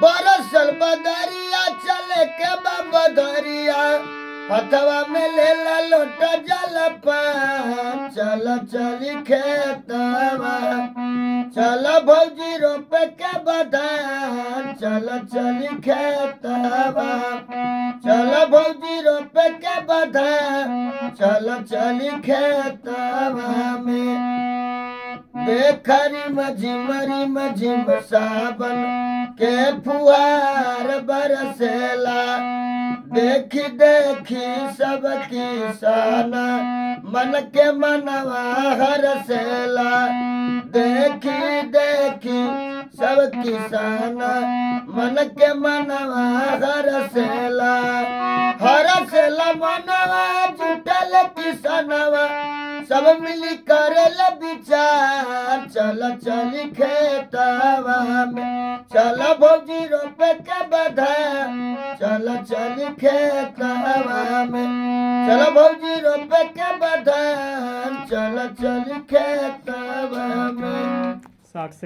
बरसल बदरिया चले के बदरिया हथवा में ले ला लोटा जल पान चल चली खेतवा चल भौजी रोपे के बधान चल चली खेतवा चल भौजी रोपे के बधान चल चली खेतवा में देखरी मझिम सावन के फुहार बरसेला देखी देखी सब किसाना मन के मनवा हरसेला देखी देखी सब किसाना मन के मनवा हरसेला हरसेला मनवा जुटल किसानवा सब मिली करल विचार चल चली खेतवा में चल भौजी रोपे के बधान चल चली खेतवा में चल भौजी रोपे के बधान चल चली खेतवा में 60 सेकंड